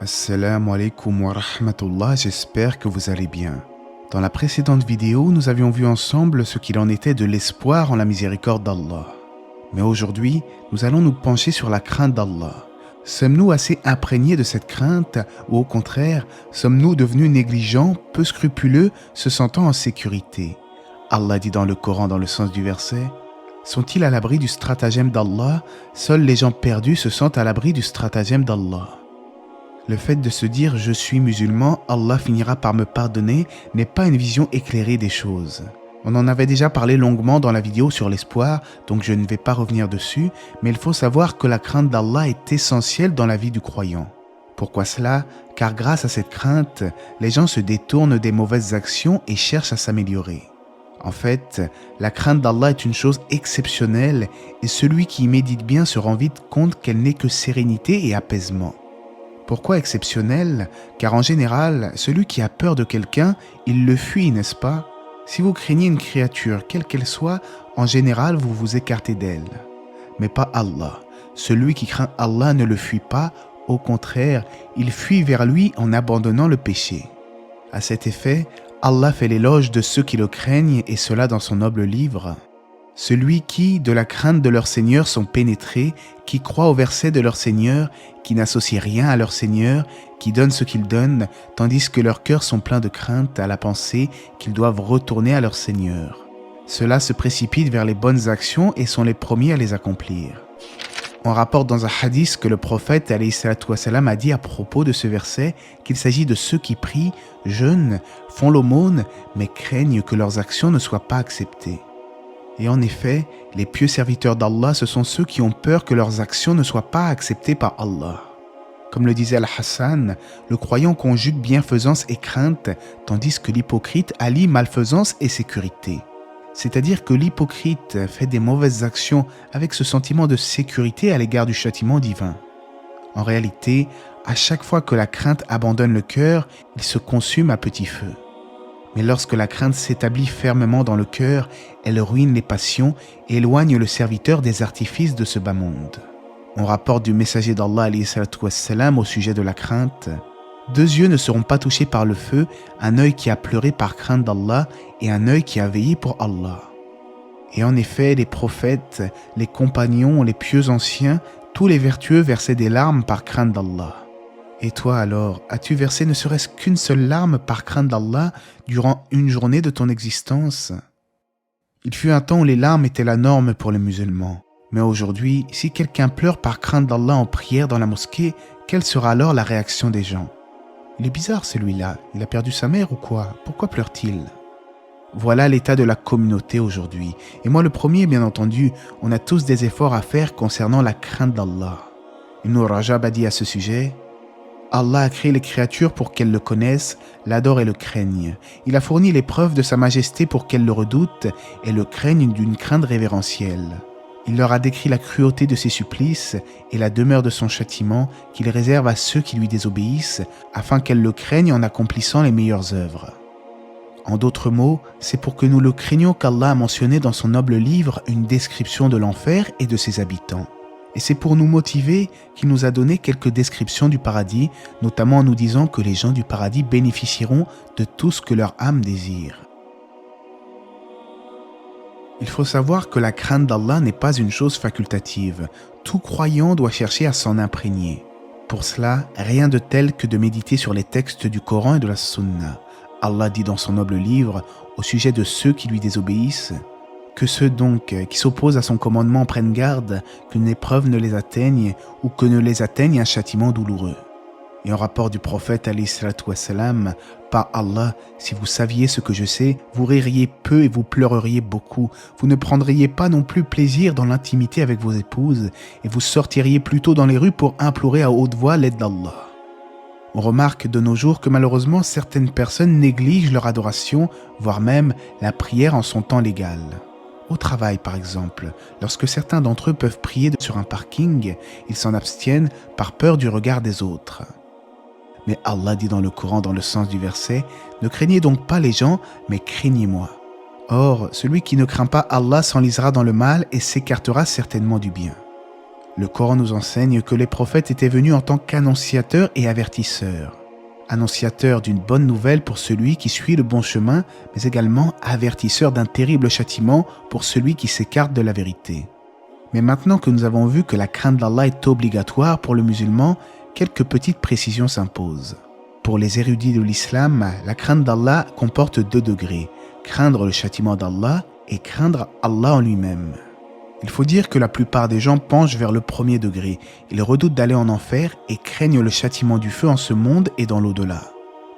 Assalamu alaikum wa rahmatullah, j'espère que vous allez bien. Dans la précédente vidéo, nous avions vu ensemble ce qu'il en était de l'espoir en la miséricorde d'Allah. Mais aujourd'hui, nous allons nous pencher sur la crainte d'Allah. Sommes-nous assez imprégnés de cette crainte ou au contraire, sommes-nous devenus négligents, peu scrupuleux, se sentant en sécurité? Allah dit dans le Coran dans le sens du verset: sont-ils à l'abri du stratagème d'Allah? Seuls les gens perdus se sentent à l'abri du stratagème d'Allah. Le fait de se dire « je suis musulman, Allah finira par me pardonner » n'est pas une vision éclairée des choses. On en avait déjà parlé longuement dans la vidéo sur l'espoir, donc je ne vais pas revenir dessus, mais il faut savoir que la crainte d'Allah est essentielle dans la vie du croyant. Pourquoi cela? Car grâce à cette crainte, les gens se détournent des mauvaises actions et cherchent à s'améliorer. En fait, la crainte d'Allah est une chose exceptionnelle et celui qui y médite bien se rend vite compte qu'elle n'est que sérénité et apaisement. Pourquoi exceptionnel? Car en général, celui qui a peur de quelqu'un, il le fuit, n'est-ce pas? Si vous craignez une créature, quelle qu'elle soit, en général, vous vous écartez d'elle. Mais pas Allah. Celui qui craint Allah ne le fuit pas, au contraire, il fuit vers lui en abandonnant le péché. À cet effet, Allah fait l'éloge de ceux qui le craignent, et cela dans son noble livre. Celui qui, de la crainte de leur Seigneur, sont pénétrés, qui croient au verset de leur Seigneur, qui n'associent rien à leur Seigneur, qui donnent ce qu'ils donnent, tandis que leurs cœurs sont pleins de crainte à la pensée qu'ils doivent retourner à leur Seigneur. Ceux-là se précipitent vers les bonnes actions et sont les premiers à les accomplir. On rapporte dans un hadith que le prophète alayhi salatu wassalam a dit à propos de ce verset qu'il s'agit de ceux qui prient, jeûnent, font l'aumône, mais craignent que leurs actions ne soient pas acceptées. Et en effet, les pieux serviteurs d'Allah, ce sont ceux qui ont peur que leurs actions ne soient pas acceptées par Allah. Comme le disait Al-Hassan, le croyant conjugue bienfaisance et crainte, tandis que l'hypocrite allie malfaisance et sécurité. C'est-à-dire que l'hypocrite fait des mauvaises actions avec ce sentiment de sécurité à l'égard du châtiment divin. En réalité, à chaque fois que la crainte abandonne le cœur, il se consume à petit feu. Mais lorsque la crainte s'établit fermement dans le cœur, elle ruine les passions et éloigne le serviteur des artifices de ce bas monde. On rapporte du messager d'Allah alayhi salatu wassalam au sujet de la crainte: deux yeux ne seront pas touchés par le feu, un œil qui a pleuré par crainte d'Allah et un œil qui a veillé pour Allah. Et en effet, les prophètes, les compagnons, les pieux anciens, tous les vertueux versaient des larmes par crainte d'Allah. Et toi alors, as-tu versé ne serait-ce qu'une seule larme par crainte d'Allah durant une journée de ton existence? Il fut un temps où les larmes étaient la norme pour les musulmans. Mais aujourd'hui, si quelqu'un pleure par crainte d'Allah en prière dans la mosquée, quelle sera alors la réaction des gens? Il est bizarre celui-là, il a perdu sa mère ou quoi? Pourquoi pleure-t-il? Voilà l'état de la communauté aujourd'hui. Et moi le premier, bien entendu, on a tous des efforts à faire concernant la crainte d'Allah. Ibn Rajab a dit à ce sujet: Allah a créé les créatures pour qu'elles le connaissent, l'adorent et le craignent. Il a fourni les preuves de sa majesté pour qu'elles le redoutent et le craignent d'une crainte révérentielle. Il leur a décrit la cruauté de ses supplices et la demeure de son châtiment qu'il réserve à ceux qui lui désobéissent, afin qu'elles le craignent en accomplissant les meilleures œuvres. En d'autres mots, c'est pour que nous le craignions qu'Allah a mentionné dans son noble livre une description de l'enfer et de ses habitants. Et c'est pour nous motiver qu'il nous a donné quelques descriptions du paradis, notamment en nous disant que les gens du paradis bénéficieront de tout ce que leur âme désire. Il faut savoir que la crainte d'Allah n'est pas une chose facultative. Tout croyant doit chercher à s'en imprégner. Pour cela, rien de tel que de méditer sur les textes du Coran et de la Sunna. Allah dit dans son noble livre, au sujet de ceux qui lui désobéissent: que ceux donc qui s'opposent à son commandement prennent garde qu'une épreuve ne les atteigne ou que ne les atteigne un châtiment douloureux. Et en rapport du prophète alayhi salatu wassalam: par Allah, si vous saviez ce que je sais, vous ririez peu et vous pleureriez beaucoup. Vous ne prendriez pas non plus plaisir dans l'intimité avec vos épouses et vous sortiriez plutôt dans les rues pour implorer à haute voix l'aide d'Allah. On remarque de nos jours que malheureusement certaines personnes négligent leur adoration, voire même la prière en son temps légal. Au travail, par exemple, lorsque certains d'entre eux peuvent prier sur un parking, ils s'en abstiennent par peur du regard des autres. Mais Allah dit dans le Coran, dans le sens du verset: ne craignez donc pas les gens, mais craignez-moi. Or, celui qui ne craint pas Allah s'enlisera dans le mal et s'écartera certainement du bien. Le Coran nous enseigne que les prophètes étaient venus en tant qu'annonciateurs et avertisseurs. Annonciateurs d'une bonne nouvelle pour celui qui suit le bon chemin, mais également avertisseurs d'un terrible châtiment pour celui qui s'écarte de la vérité. Mais maintenant que nous avons vu que la crainte d'Allah est obligatoire pour le musulman, quelques petites précisions s'imposent. Pour les érudits de l'islam, la crainte d'Allah comporte 2 degrés, craindre le châtiment d'Allah et craindre Allah en lui-même. Il faut dire que la plupart des gens penchent vers le premier degré. Ils redoutent d'aller en enfer et craignent le châtiment du feu en ce monde et dans l'au-delà.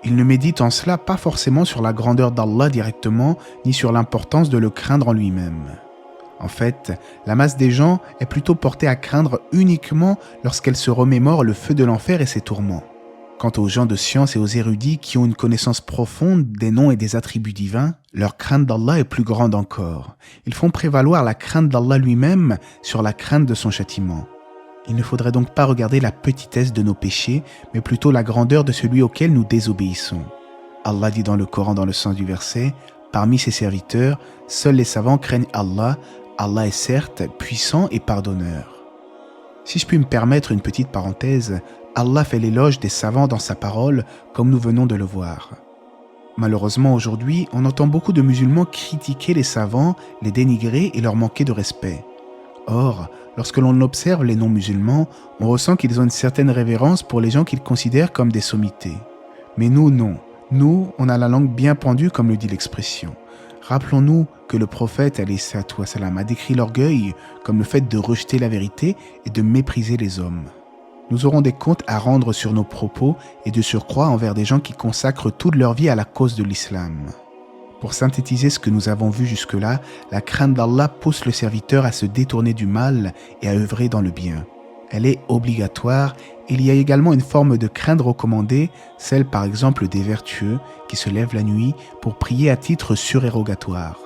Ils ne méditent en cela pas forcément sur la grandeur d'Allah directement, ni sur l'importance de le craindre en lui-même. En fait, la masse des gens est plutôt portée à craindre uniquement lorsqu'elle se remémore le feu de l'enfer et ses tourments. Quant aux gens de science et aux érudits qui ont une connaissance profonde des noms et des attributs divins, leur crainte d'Allah est plus grande encore. Ils font prévaloir la crainte d'Allah lui-même sur la crainte de son châtiment. Il ne faudrait donc pas regarder la petitesse de nos péchés, mais plutôt la grandeur de celui auquel nous désobéissons. Allah dit dans le Coran dans le sens du verset, « Parmi ses serviteurs, seuls les savants craignent Allah. Allah est certes puissant et pardonneur. » Si je puis me permettre une petite parenthèse, Allah fait l'éloge des savants dans sa parole, comme nous venons de le voir. Malheureusement, aujourd'hui, on entend beaucoup de musulmans critiquer les savants, les dénigrer et leur manquer de respect. Or, lorsque l'on observe les non-musulmans, on ressent qu'ils ont une certaine révérence pour les gens qu'ils considèrent comme des sommités. Mais nous, non. Nous, on a la langue bien pendue, comme le dit l'expression. Rappelons-nous que le prophète alayhi salam a décrit l'orgueil comme le fait de rejeter la vérité et de mépriser les hommes. Nous aurons des comptes à rendre sur nos propos et de surcroît envers des gens qui consacrent toute leur vie à la cause de l'islam. Pour synthétiser ce que nous avons vu jusque-là, la crainte d'Allah pousse le serviteur à se détourner du mal et à œuvrer dans le bien. Elle est obligatoire. Il y a également une forme de crainte recommandée, celle par exemple des vertueux qui se lèvent la nuit pour prier à titre surérogatoire.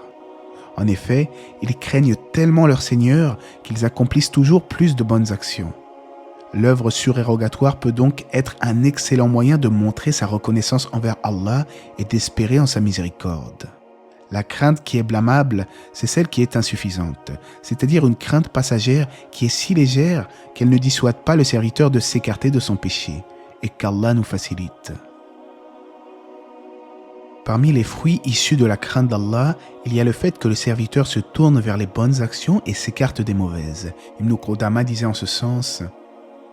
En effet, ils craignent tellement leur Seigneur qu'ils accomplissent toujours plus de bonnes actions. L'œuvre surérogatoire peut donc être un excellent moyen de montrer sa reconnaissance envers Allah et d'espérer en sa miséricorde. La crainte qui est blâmable, c'est celle qui est insuffisante, c'est-à-dire une crainte passagère qui est si légère qu'elle ne dissuade pas le serviteur de s'écarter de son péché, et qu'Allah nous facilite. Parmi les fruits issus de la crainte d'Allah, il y a le fait que le serviteur se tourne vers les bonnes actions et s'écarte des mauvaises. Ibn Qudama disait en ce sens: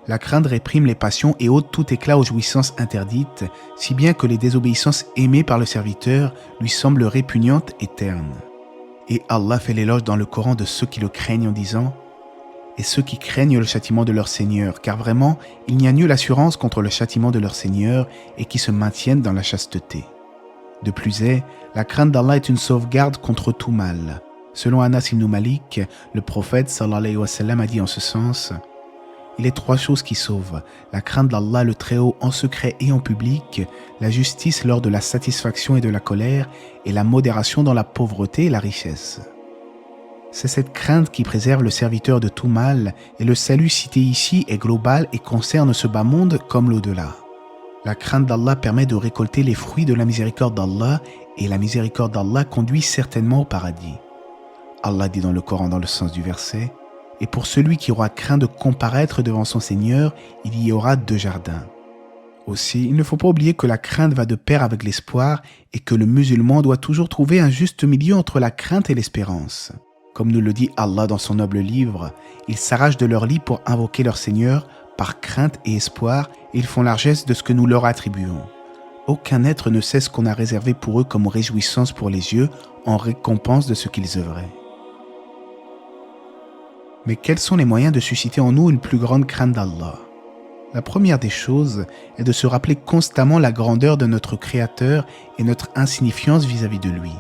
la crainte réprime les passions et ôte tout éclat aux jouissances interdites, si bien que les désobéissances aimées par le serviteur lui semblent répugnantes et ternes. Et Allah fait l'éloge dans le Coran de ceux qui le craignent en disant « Et ceux qui craignent le châtiment de leur Seigneur, car vraiment, il n'y a nulle assurance contre le châtiment de leur Seigneur et qui se maintiennent dans la chasteté. » De plus est, la crainte d'Allah est une sauvegarde contre tout mal. Selon Anas ibn Malik, le prophète sallallahu alayhi wa sallam a dit en ce sens: il est 3 choses qui sauvent, la crainte d'Allah le Très-Haut en secret et en public, la justice lors de la satisfaction et de la colère, et la modération dans la pauvreté et la richesse. C'est cette crainte qui préserve le serviteur de tout mal, et le salut cité ici est global et concerne ce bas monde comme l'au-delà. La crainte d'Allah permet de récolter les fruits de la miséricorde d'Allah, et la miséricorde d'Allah conduit certainement au paradis. Allah dit dans le Coran dans le sens du verset: et pour celui qui aura craint de comparaître devant son Seigneur, il y aura 2 jardins. Aussi, il ne faut pas oublier que la crainte va de pair avec l'espoir et que le musulman doit toujours trouver un juste milieu entre la crainte et l'espérance. Comme nous le dit Allah dans son noble livre, ils s'arrachent de leur lit pour invoquer leur Seigneur par crainte et espoir et ils font largesse de ce que nous leur attribuons. Aucun être ne sait ce qu'on a réservé pour eux comme réjouissance pour les yeux en récompense de ce qu'ils œuvraient. Mais quels sont les moyens de susciter en nous une plus grande crainte d'Allah? La première des choses est de se rappeler constamment la grandeur de notre Créateur et notre insignifiance vis-à-vis de lui.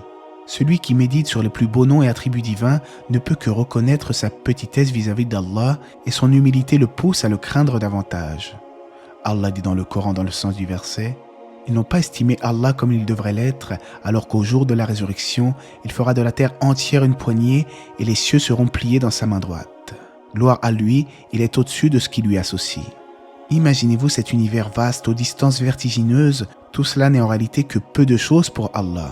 Celui qui médite sur les plus beaux noms et attributs divins ne peut que reconnaître sa petitesse vis-à-vis d'Allah et son humilité le pousse à le craindre davantage. Allah dit dans le Coran dans le sens du verset: ils n'ont pas estimé Allah comme il devrait l'être, alors qu'au jour de la résurrection, il fera de la terre entière une poignée et les cieux seront pliés dans sa main droite. Gloire à lui, il est au-dessus de ce qui lui associe. Imaginez-vous cet univers vaste aux distances vertigineuses, tout cela n'est en réalité que peu de choses pour Allah.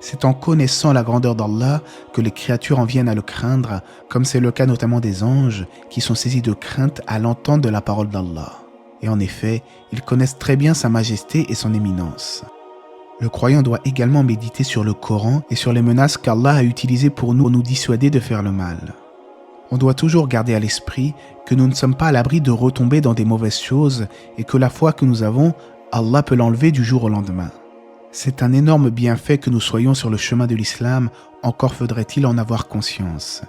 C'est en connaissant la grandeur d'Allah que les créatures en viennent à le craindre, comme c'est le cas notamment des anges qui sont saisis de crainte à l'entente de la parole d'Allah. Et en effet, ils connaissent très bien sa majesté et son éminence. Le croyant doit également méditer sur le Coran et sur les menaces qu'Allah a utilisées pour nous dissuader de faire le mal. On doit toujours garder à l'esprit que nous ne sommes pas à l'abri de retomber dans des mauvaises choses et que la foi que nous avons, Allah peut l'enlever du jour au lendemain. C'est un énorme bienfait que nous soyons sur le chemin de l'islam, encore faudrait-il en avoir conscience.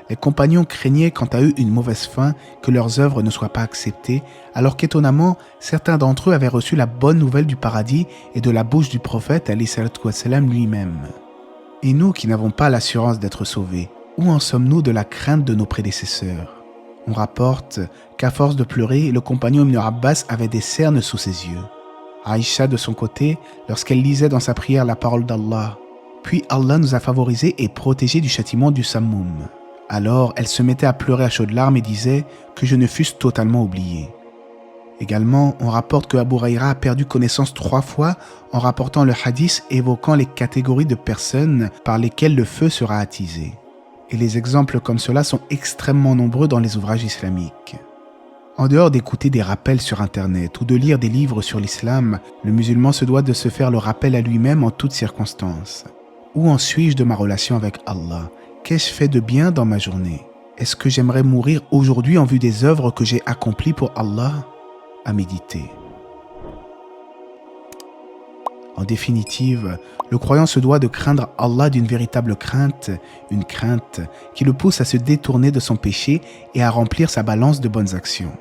Les compagnons craignaient quant à eux une mauvaise fin, que leurs œuvres ne soient pas acceptées, alors qu'étonnamment, certains d'entre eux avaient reçu la bonne nouvelle du paradis et de la bouche du prophète ﷺ lui-même. Et nous qui n'avons pas l'assurance d'être sauvés, où en sommes-nous de la crainte de nos prédécesseurs? On rapporte qu'à force de pleurer, le compagnon Ibn Abbas avait des cernes sous ses yeux. Aïcha, de son côté, lorsqu'elle lisait dans sa prière la parole d'Allah, « Puis Allah nous a favorisés et protégés du châtiment du Sammoum. » Alors, elle se mettait à pleurer à chaudes larmes et disait que je ne fusse totalement oublié. Également, on rapporte que Abu Huraïra a perdu connaissance 3 fois en rapportant le hadith évoquant les catégories de personnes par lesquelles le feu sera attisé. Et les exemples comme cela sont extrêmement nombreux dans les ouvrages islamiques. En dehors d'écouter des rappels sur Internet ou de lire des livres sur l'islam, le musulman se doit de se faire le rappel à lui-même en toutes circonstances. Où en suis-je de ma relation avec Allah? Qu'ai-je fait de bien dans ma journée? Est-ce que j'aimerais mourir aujourd'hui en vue des œuvres que j'ai accomplies pour Allah? À méditer. En définitive, le croyant se doit de craindre Allah d'une véritable crainte, une crainte qui le pousse à se détourner de son péché et à remplir sa balance de bonnes actions.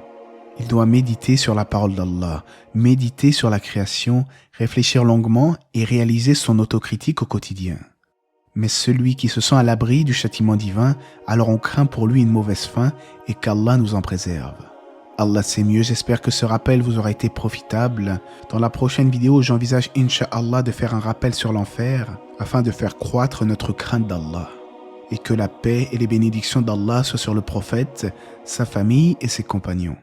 Il doit méditer sur la parole d'Allah, méditer sur la création, réfléchir longuement et réaliser son autocritique au quotidien. Mais celui qui se sent à l'abri du châtiment divin, alors on craint pour lui une mauvaise fin et qu'Allah nous en préserve. Allah sait mieux, j'espère que ce rappel vous aura été profitable. Dans la prochaine vidéo, j'envisage Inch'Allah de faire un rappel sur l'enfer afin de faire croître notre crainte d'Allah. Et que la paix et les bénédictions d'Allah soient sur le prophète, sa famille et ses compagnons.